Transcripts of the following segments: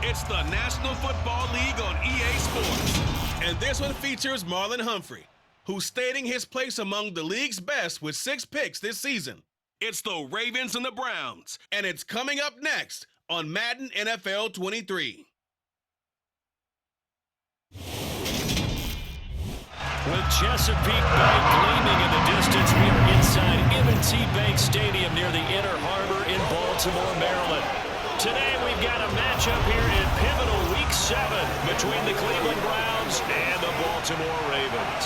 It's the National Football League on EA Sports. And this one features Marlon Humphrey, who's stating his place among the league's best with 6 picks this season. It's the Ravens and the Browns, and it's coming up next on Madden NFL 23. With Chesapeake Bank gleaming in the distance, we are inside M&T Bank Stadium near the Inner Harbor in Baltimore, Maryland. Today we've got a matchup here in pivotal Week 7 between the Cleveland Browns and the Baltimore Ravens.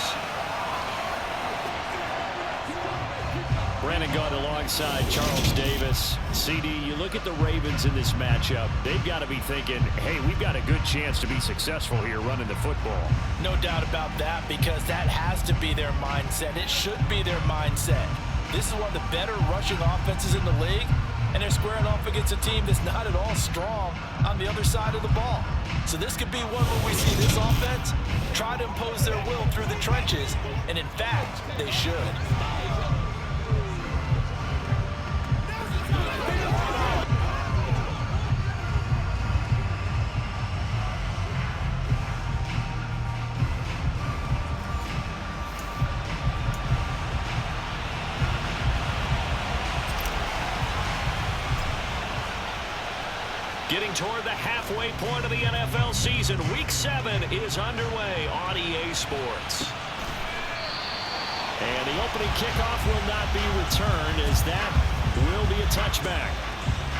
Brandon Gaudin alongside Charles Davis. CD, you look at the Ravens in this matchup, they've got to be thinking, hey, we've got a good chance to be successful here running the football. No doubt about that, because that has to be their mindset. It should be their mindset. This is one of the better rushing offenses in the league, and they're squaring off against a team that's not at all strong on the other side of the ball. So this could be one where we see this offense try to impose their will through the trenches, and in fact, they should. Getting toward the halfway point of the NFL season, Week 7 is underway on EA Sports. And the opening kickoff will not be returned, as that will be a touchback.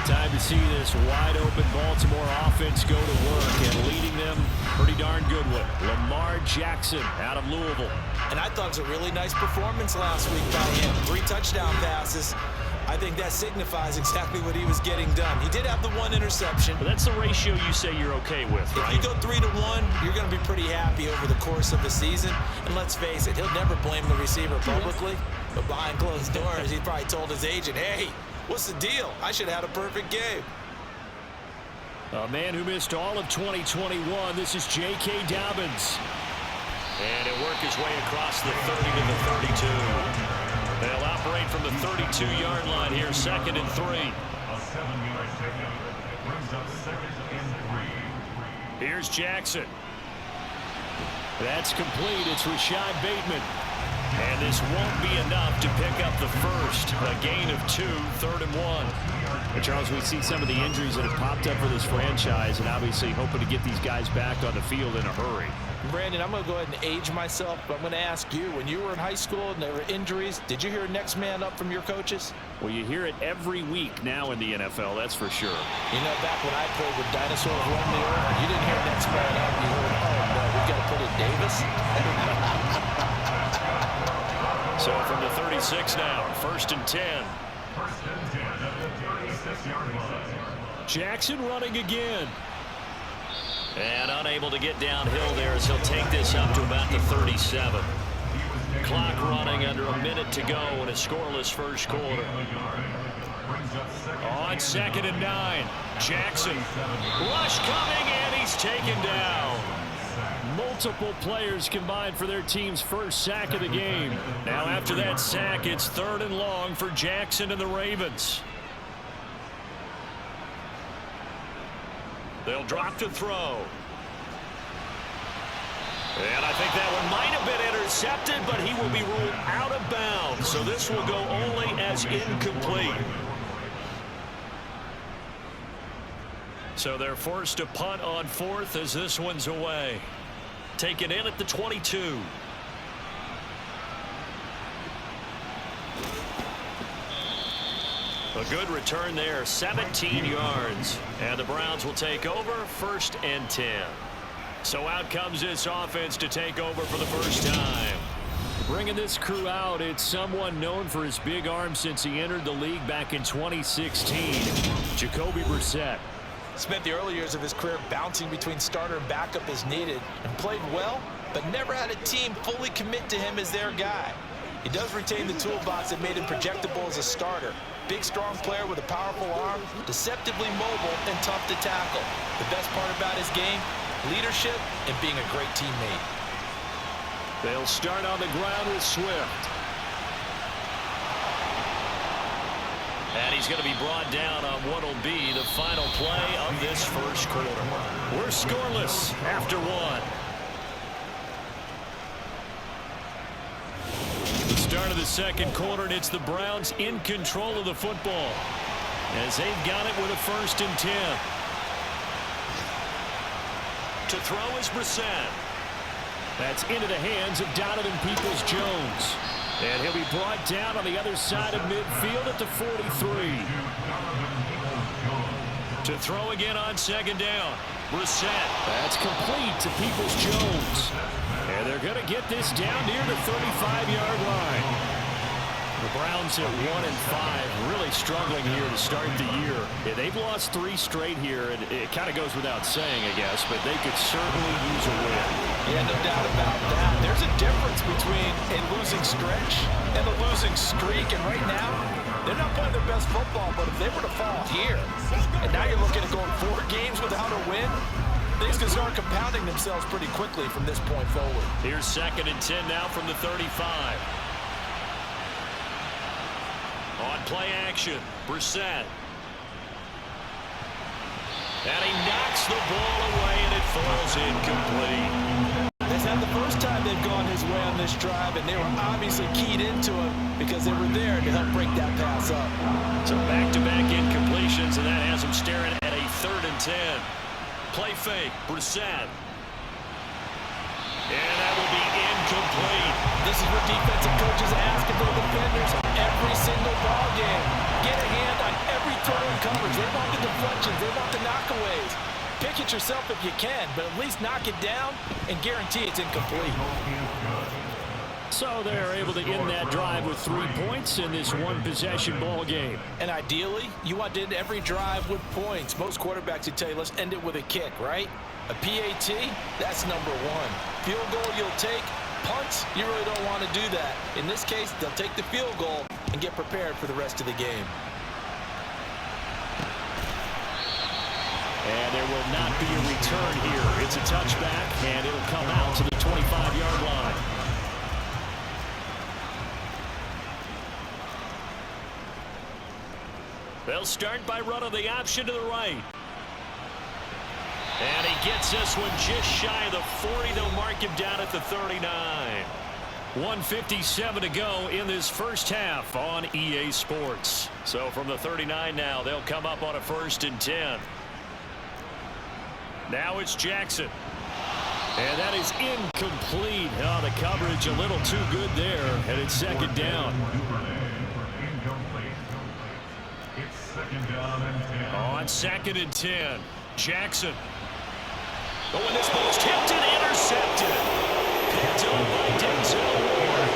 Time to see this wide-open Baltimore offense go to work, and leading them pretty darn good with Lamar Jackson out of Louisville. And I thought it was a really nice performance last week by him. 3 touchdown passes. I think that signifies exactly what he was getting done. He did have the 1 interception. But that's the ratio you say you're okay with, right? If you go 3-to-1, you're going to be pretty happy over the course of the season. And let's face it, he'll never blame the receiver publicly. But behind closed doors, he probably told his agent, hey, what's the deal? I should have had a perfect game. A man who missed all of 2021, this is J.K. Dobbins. And he'll work his way across the 30 to the 32. They'll operate from the 32-yard line here, 2nd and 3. Here's Jackson. That's complete. It's Rashad Bateman. And this won't be enough to pick up the first. A gain of 2, 3rd and 1. But Charles, we see some of the injuries that have popped up for this franchise, and obviously hoping to get these guys back on the field in a hurry. Brandon, I'm going to go ahead and age myself, but I'm going to ask you, when you were in high school and there were injuries, did you hear next man up from your coaches? Well, you hear it every week now in the NFL, that's for sure. You know, back when I played with dinosaurs roaming the earth, you didn't hear next man up. You heard, oh, no, we've got to put in Davis. So from the 36 now, 1st and 10. Jackson running again. And unable to get downhill there as he'll take this up to about the 37. Clock running under a minute to go in a scoreless first quarter. On 2nd and 9, Jackson. Rush coming, and he's taken down. Multiple players combined for their team's first sack of the game. Now after that sack, it's 3rd and long for Jackson and the Ravens. They'll drop to throw. And I think that one might have been intercepted, but he will be ruled out of bounds. So this will go only as incomplete. So they're forced to punt on 4th as this one's away. Taken in at the 22. A good return there, 17 yards. And the Browns will take over, 1st and 10. So out comes this offense to take over for the first time. Bringing this crew out, it's someone known for his big arm since he entered the league back in 2016. Jacoby Brissett. Spent the early years of his career bouncing between starter and backup as needed, and played well, but never had a team fully commit to him as their guy. He does retain the toolbox that made him projectable as a starter. Big, strong player with a powerful arm, deceptively mobile, and tough to tackle. The best part about his game, leadership and being a great teammate. They'll start on the ground with Swift. And he's going to be brought down on what will be the final play of this first quarter. We're scoreless after one. The start of the second quarter, and it's the Browns in control of the football as they've got it with a 1st and 10. To throw is Brissett. That's into the hands of Donovan Peoples-Jones. And he'll be brought down on the other side of midfield at the 43. To throw again on 2nd down. Brissett. That's complete to Peoples-Jones. And they're going to get this down near the 35-yard line. The Browns at 1-5, really struggling here to start the year. Yeah, they've lost 3 straight here, and it kind of goes without saying, I guess, but they could certainly use a win. Yeah, no doubt about that. There's a difference between a losing stretch and a losing streak, and right now, they're not playing their best football, but if they were to fall here, and now you're looking at going 4 games without a win, things can start compounding themselves pretty quickly from this point forward. Here's 2nd and 10 now from the 35. On play action, Brissett. And he knocks the ball away, and it falls incomplete. This not the first time they've gone his way on this drive, and they were obviously keyed into it because they were there to help break that pass up. So back-to-back incompletions, and that has them staring at a 3rd and 10. Play fake, Brissett. And that will be incomplete. This is what defensive coaches ask of their defenders every single ball game. Get a hand on every throw in coverage. They want the deflections. They want the knockaways. Pick it yourself if you can, but at least knock it down and guarantee it's incomplete. So they're able to end that drive with 3 points in this one-possession ball game. And ideally, you want to end every drive with points. Most quarterbacks would tell you, let's end it with a kick, right? A PAT, that's number 1. Field goal you'll take. Punts, you really don't want to do that. In this case, they'll take the field goal and get prepared for the rest of the game. And there will not be a return here. It's a touchback, and it'll come out to the 25-yard line. They'll start by running the option to the right. And he gets this one just shy of the 40. They'll mark him down at the 39. 1:57 to go in this first half on EA Sports. So from the 39 now, they'll come up on a 1st and 10. Now it's Jackson. And that is incomplete. Oh, the coverage a little too good there. And it's 2nd down. On 2nd and 10, Jackson. Oh, and this ball's tipped and intercepted. Picked up by Denzel Ward.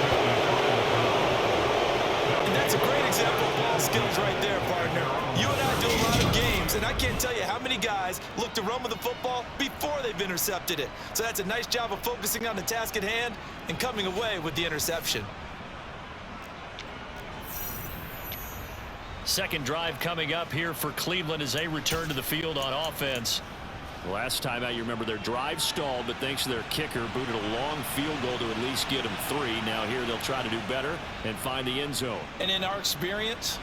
And that's a great example of ball skills right there, partner. You and I do a lot of games, and I can't tell you how many guys look to run with the football before they've intercepted it. So that's a nice job of focusing on the task at hand and coming away with the interception. Second drive coming up here for Cleveland as they return to the field on offense. Last time out, you remember their drive stalled, but thanks to their kicker, booted a long field goal to at least get them 3. Now here they'll try to do better and find the end zone. And in our experience,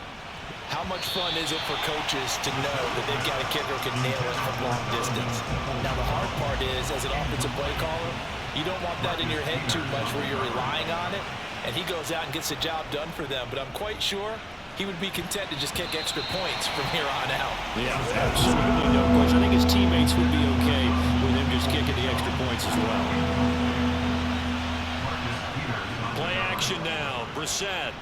how much fun is it for coaches to know that they've got a kicker who can nail it from long distance? Now the hard part is, as an offensive play caller, you don't want that in your head too much where you're relying on it, and he goes out and gets the job done for them. But I'm quite sure he would be content to just kick extra points from here on out. Yeah, absolutely. No question. I think his teammates would be okay with him just kicking the extra points as well. Play action now. Brissett.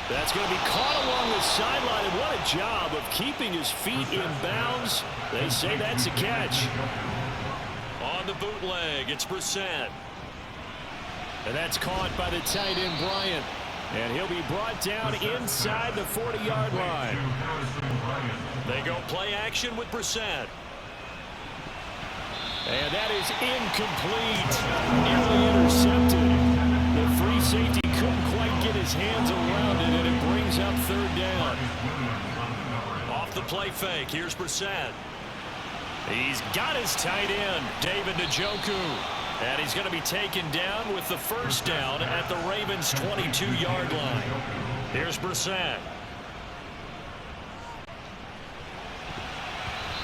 That's going to be caught along the sideline, and what a job of keeping his feet in bounds. They say that's a catch. On the bootleg, it's Brissett. And that's caught by the tight end, Bryant. And he'll be brought down inside the 40-yard line. They go play action with Brissett. And that is incomplete. Nearly intercepted. The free safety couldn't quite get his hands around it, and it brings up 3rd down. Off the play fake, here's Brissett. He's got his tight end, David Njoku. And he's going to be taken down with the 1st down at the Ravens' 22-yard line. Here's Brissett.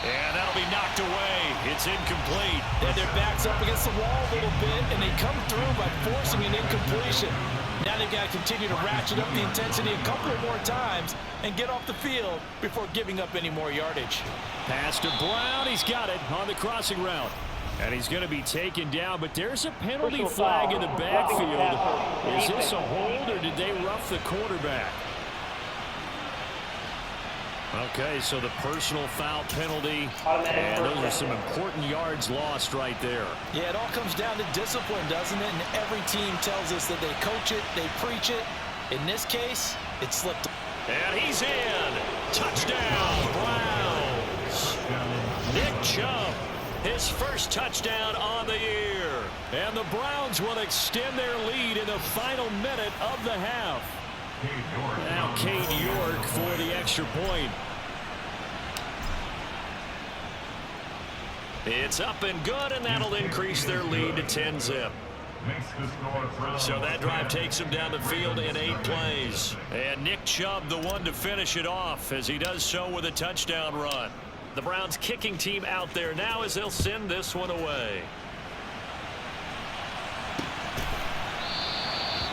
And that'll be knocked away. It's incomplete. And their back's up against the wall a little bit, and they come through by forcing an incompletion. Now they've got to continue to ratchet up the intensity a couple of more times and get off the field before giving up any more yardage. Pass to Brown. He's got it on the crossing route. And he's going to be taken down, but there's a penalty flag in the backfield. Is this a hold, or did they rough the quarterback? Okay, so the personal foul penalty, and those are some important yards lost right there. Yeah, it all comes down to discipline, doesn't it? And every team tells us that they coach it, they preach it. In this case, it slipped. And he's in. Touchdown, Browns. Nick Chubb, his first touchdown on the year. And the Browns will extend their lead in the final minute of the half. Now Cade York for the extra point. It's up and good, and that'll increase their lead to 10-zip. So that drive takes him down the field in 8 plays. And Nick Chubb, the one to finish it off, as he does so with a touchdown run. The Browns kicking team out there now as they'll send this one away.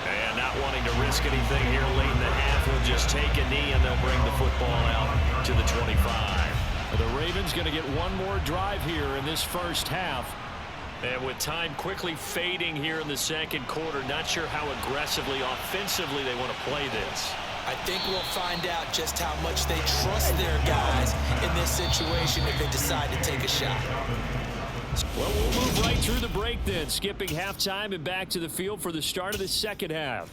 And not wanting to risk anything here late in the half, will just take a knee, and they'll bring the football out to the 25. The Ravens going to get one more drive here in this first half. And with time quickly fading here in the second quarter, not sure how aggressively, offensively they want to play this. I think we'll find out just how much they trust their guys in this situation if they decide to take a shot. Well, we'll move right through the break then, skipping halftime and back to the field for the start of the second half.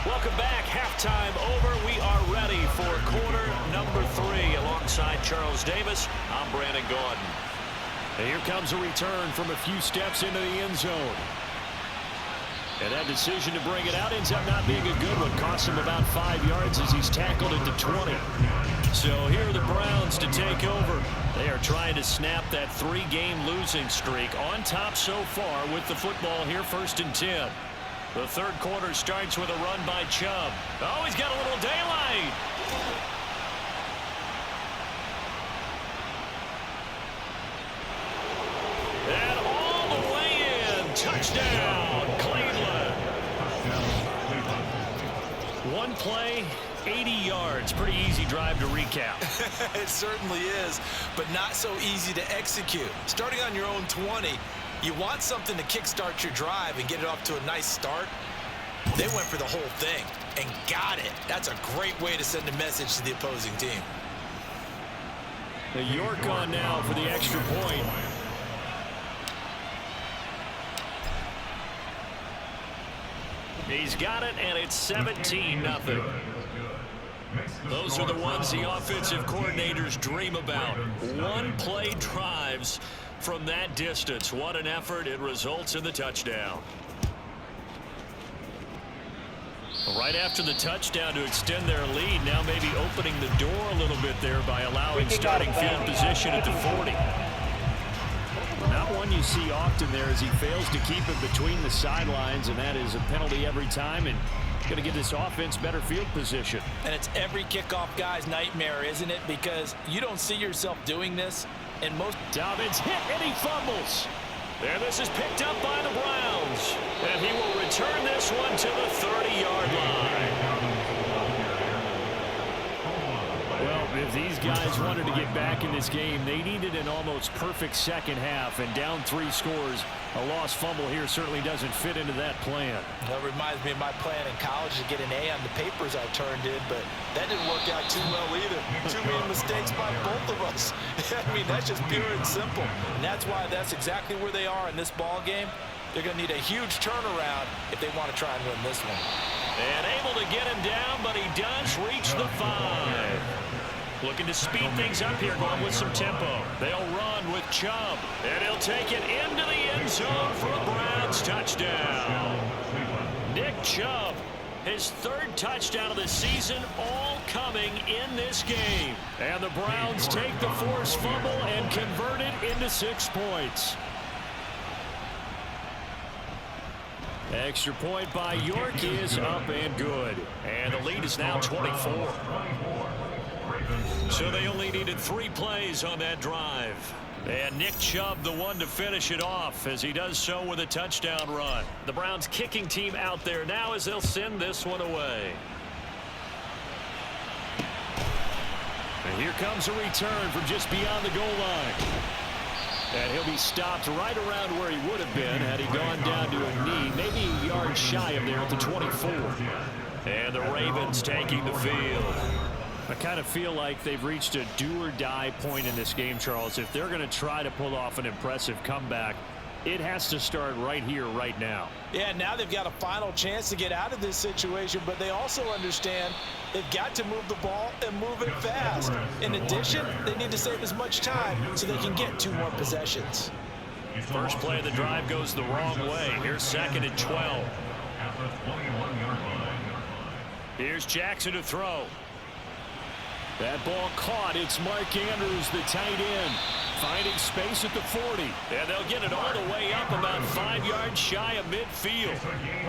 Welcome back. Halftime over. We are ready for quarter number 3. Alongside Charles Davis, I'm Brandon Gaudin. And here comes a return from a few steps into the end zone. And that decision to bring it out ends up not being a good one. Costs him about 5 yards as he's tackled at the 20. So here are the Browns to take over. They are trying to snap that 3-game losing streak, on top so far with the football here, 1st and 10. The third quarter starts with a run by Chubb. Oh, he's got a little daylight. And all the way in. Touchdown, Cleveland. One play, 80 yards. Pretty easy drive to recap. It certainly is, but not so easy to execute. Starting on your own 20, you want something to kickstart your drive and get it off to a nice start. They went for the whole thing and got it. That's a great way to send a message to the opposing team. The York on now for the extra point. He's got it, and it's 17-0. Those are the ones the offensive coordinators dream about. One-play drives from that distance. What an effort. It results in the touchdown. Right after the touchdown to extend their lead, now maybe opening the door a little bit there by allowing starting field position at the 40. Not one you see often there as he fails to keep it between the sidelines, and that is a penalty every time, and going to give this offense better field position. And it's every kickoff guy's nightmare, isn't it? Because you don't see yourself doing this. And most Dobbins hit, and he fumbles. And this is picked up by the Browns. And he will return this one to the 30-yard line. Well, if these guys wanted to get back in this game, they needed an almost perfect second half. And down 3 scores, a lost fumble here certainly doesn't fit into that plan. That reminds me of my plan in college to get an A on the papers I turned in, but that didn't work out too well either. Too many mistakes by both of us. I mean, that's just pure and simple. And that's why that's exactly where they are in this ball game. They're going to need a huge turnaround if they want to try and win this one. And able to get him down, but he does reach the 5. Looking to speed things up here, going with some tempo. They'll run with Chubb, and he'll take it into the end zone for a Browns touchdown. Nick Chubb, his 3rd touchdown of the season, all coming in this game. And the Browns take the forced fumble and convert it into 6 points. Extra point by York is up and good. And the lead is now 24. So they only needed 3 plays on that drive. And Nick Chubb, the one to finish it off, as he does so with a touchdown run. The Browns kicking team out there now as they'll send this one away. And here comes a return from just beyond the goal line. And he'll be stopped right around where he would have been had he gone down to a knee, maybe a yard shy of there at the 24. And the Ravens taking the field. I kind of feel like they've reached a do-or-die point in this game, Charles. If they're going to try to pull off an impressive comeback, it has to start right here, right now. Yeah, now they've got a final chance to get out of this situation, but they also understand they've got to move the ball and move it fast. In addition, they need to save as much time so they can get 2 more possessions. First play of the drive goes the wrong way. Here's 2nd and 12. Here's Jackson to throw. That ball caught. It's Mark Andrews, the tight end, finding space at the 40. And they'll get it all the way up about 5 yards shy of midfield.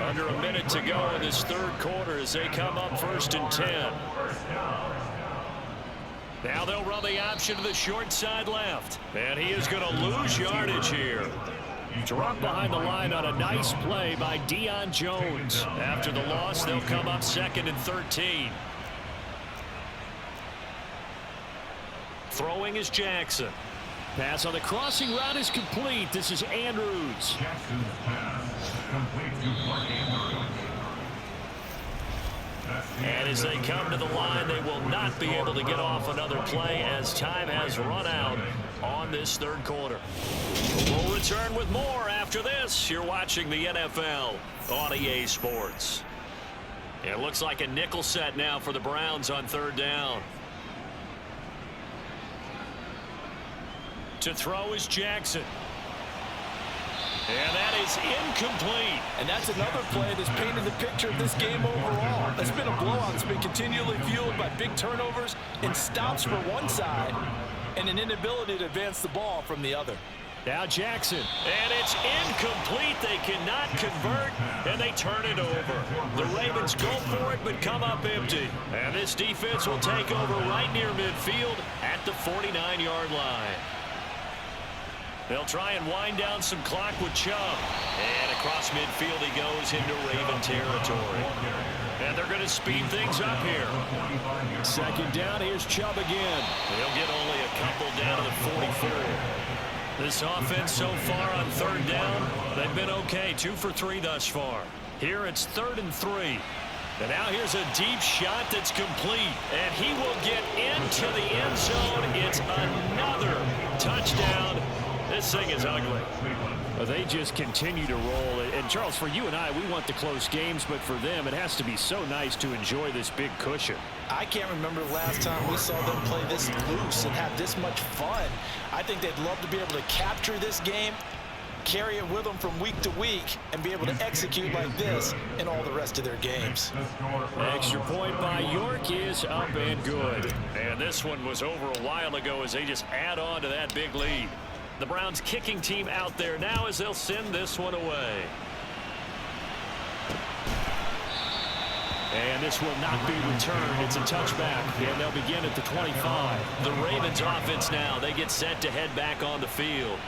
Under a minute to go in this 3rd quarter as they come up 1st and 10. Now they'll run the option to the short side left. And he is going to lose yardage here. Dropped behind the line on a nice play by Deion Jones. After the loss, they'll come up 2nd and 13. Throwing is Jackson. Pass on the crossing route is complete. This is Andrews. And as they come to the line, they will not be able to get off another play as time has run out on this 3rd quarter. We'll return with more after this. You're watching the NFL on EA Sports. It looks like a nickel set now for the Browns on 3rd down. To throw is Jackson. And that is incomplete. And that's another play that's painted the picture of this game overall. It's been a blowout. It's been continually fueled by big turnovers and stops for one side and an inability to advance the ball from the other. Now Jackson. And it's incomplete. They cannot convert, and they turn it over. The Ravens go for it, but come up empty. And this defense will take over right near midfield at the 49-yard line. They'll try and wind down some clock with Chubb. And across midfield he goes into Raven territory. And they're going to speed things up here. 2nd down, here's Chubb again. They'll get only a couple down to the 44. This offense so far on 3rd down, they've been okay. 2 for 3 thus far. Here it's 3rd and 3. And now here's a deep shot that's complete. And he will get into the end zone. It's another touchdown. This thing is ugly. Well, they just continue to roll. And, Charles, for you and I, we want the close games, but for them, it has to be so nice to enjoy this big cushion. I can't remember the last time we saw them play this loose and have this much fun. I think they'd love to be able to capture this game, carry it with them from week to week, and be able to execute like this in all the rest of their games. Extra point by York is up and good. And this one was over a while ago as they just add on to that big lead. The Browns kicking team out there now as they'll send this one away. And this will not be returned. It's a touchback, and they'll begin at the 25. The Ravens offense now, they get set to head back on the field.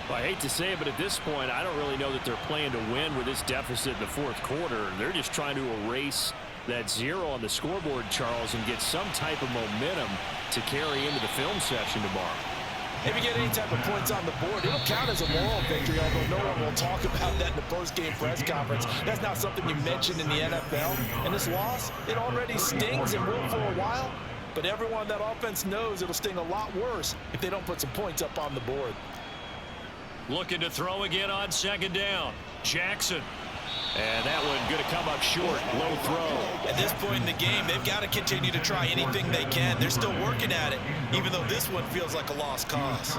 Well, I hate to say it, but at this point, I don't really know that they're playing to win with this deficit in the 4th quarter. They're just trying to erase that 0 on the scoreboard, Charles, and get some type of momentum to carry into the film session tomorrow. If you get any type of points on the board, it'll count as a moral victory, although no one will talk about that in the post-game press conference. That's not something you mentioned in the NFL. And this loss, it already stings and will for a while, but everyone on that offense knows it'll sting a lot worse if they don't put some points up on the board. Looking to throw again on 2nd down. Jackson. And that one going to come up short. Low throw. At this point in the game, they've got to continue to try anything they can. They're still working at it, even though this one feels like a lost cause.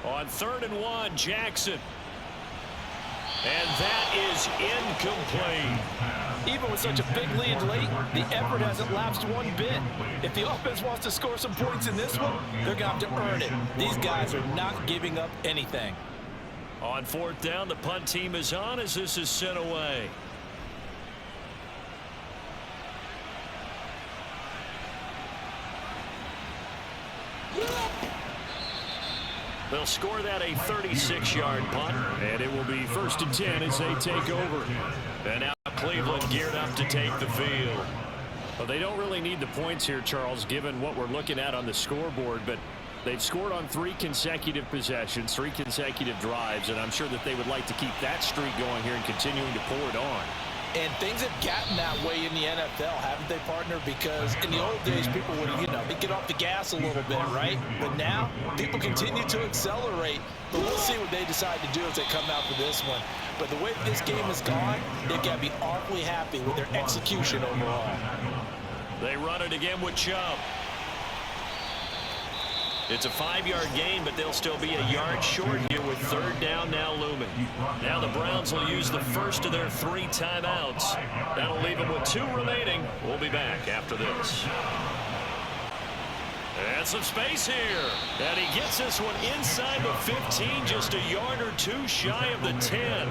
On 3rd and 1, Jackson. And that is incomplete. Even with such a big lead late, the effort hasn't lapsed one bit. If the offense wants to score some points in this one, they're going to have to earn it. These guys are not giving up anything. On fourth down, the punt team is on as this is sent away. They'll score that a 36-yard punt, and it will be 1st and 10 as they take over. And now Cleveland geared up to take the field. Well, they don't really need the points here, Charles, given what we're looking at on the scoreboard, but they've scored on 3 consecutive possessions, 3 consecutive drives, and I'm sure that they would like to keep that streak going here and continuing to pull it on. And things have gotten that way in the NFL, haven't they, partner? Because in the old days, people would, they'd get off the gas a little bit, right? But now, people continue to accelerate. But we'll see what they decide to do as they come out for this one. But the way this game has gone, they've got to be awfully happy with their execution overall. They run it again with Chubb. It's a 5-yard gain, but they'll still be a yard short here with 3rd down now looming. Now the Browns will use the first of their 3 timeouts. That'll leave them with 2 remaining. We'll be back after this. And some space here. And he gets this one inside the 15, just a yard or 2 shy of the 10.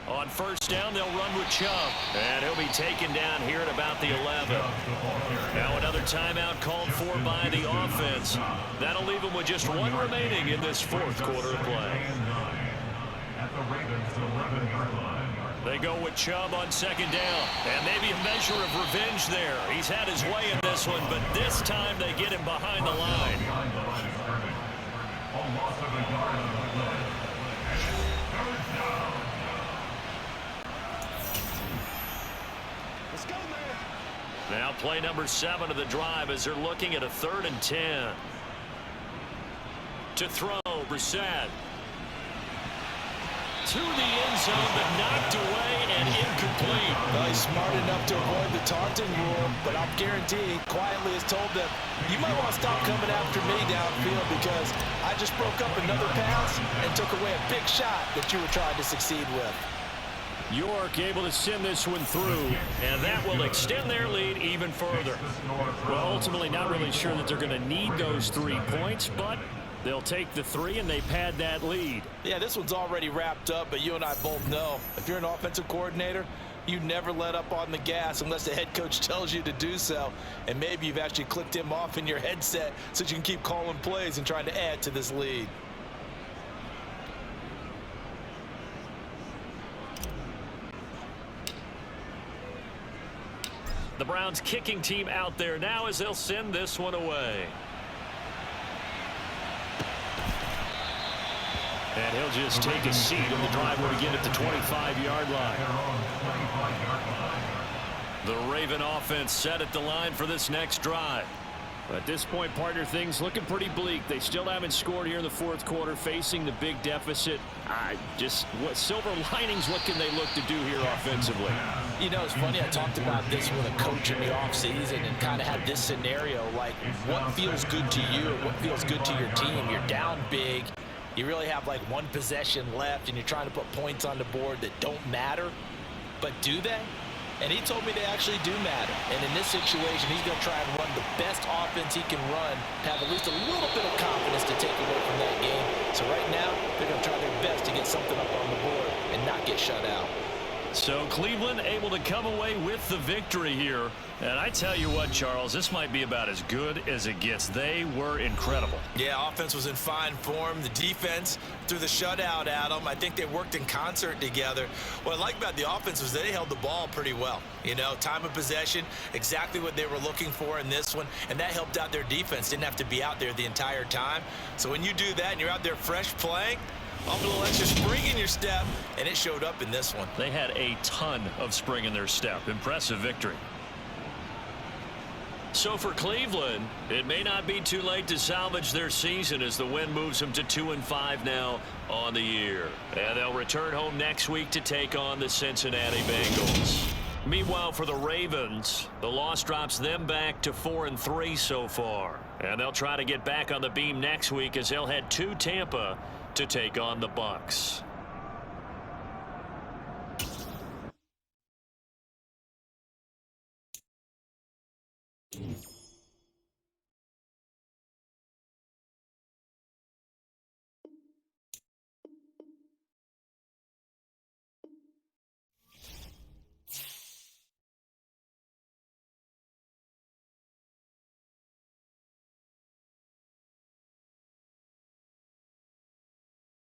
On 1st down, they'll run with Chubb. And he'll be taken down here at about the 11. Now another timeout called for by the offense. That'll leave them with just 1 remaining in this 4th quarter of play. They go with Chubb on 2nd down. And maybe a measure of revenge there. He's had his way in this one, but this time they get him behind the line. Now play number 7 of the drive as they're looking at a 3rd and 10. To throw, Brissett. To the end zone, but knocked away and incomplete. Well, he's smart enough to avoid the taunting rule, but I'll guarantee he quietly has told them, you might want to stop coming after me downfield because I just broke up another pass and took away a big shot that you were trying to succeed with. York able to send this one through, and that will extend their lead even further. Well, ultimately not really sure that they're going to need those 3 points, but they'll take the 3 and they pad that lead. Yeah, this one's already wrapped up, but you and I both know if you're an offensive coordinator, you never let up on the gas unless the head coach tells you to do so. And maybe you've actually clicked him off in your headset so you can keep calling plays and trying to add to this lead. The Browns kicking team out there now as they'll send this one away. And he'll just take a seat on the driveway to get at the 25-yard line. The Raven offense set at the line for this next drive. At this point, partner, things looking pretty bleak. They still haven't scored here in the 4th quarter, facing the big deficit. What silver linings, what can they look to do here offensively? You know, it's funny, I talked about this with a coach in the offseason and kind of had this scenario, like what feels good to you or what feels good to your team. You're down big. You really have like 1 possession left, and you're trying to put points on the board that don't matter. But do they? And he told me they actually do matter. And in this situation, he's going to try and run the best offense he can run to have at least a little bit of confidence to take away from that game. So right now, they're going to try their best to get something up on the board and not get shut out. So Cleveland able to come away with the victory here. And I tell you what, Charles, this might be about as good as it gets. They were incredible. Yeah, offense was in fine form. The defense through the shutout, Adam. I think they worked in concert together. What I like about the offense was they held the ball pretty well. You know, time of possession, exactly what they were looking for in this one. And that helped out their defense. Didn't have to be out there the entire time. So when you do that and you're out there fresh playing, off a little extra spring in your step, and it showed up in this one. They had a ton of spring in their step. Impressive victory. So for Cleveland, it may not be too late to salvage their season as the win moves them to 2-5 now on the year. And they'll return home next week to take on the Cincinnati Bengals. Meanwhile, for the Ravens, the loss drops them back to 4-3 so far. And they'll try to get back on the beam next week as they'll head to Tampa to take on the Bucs.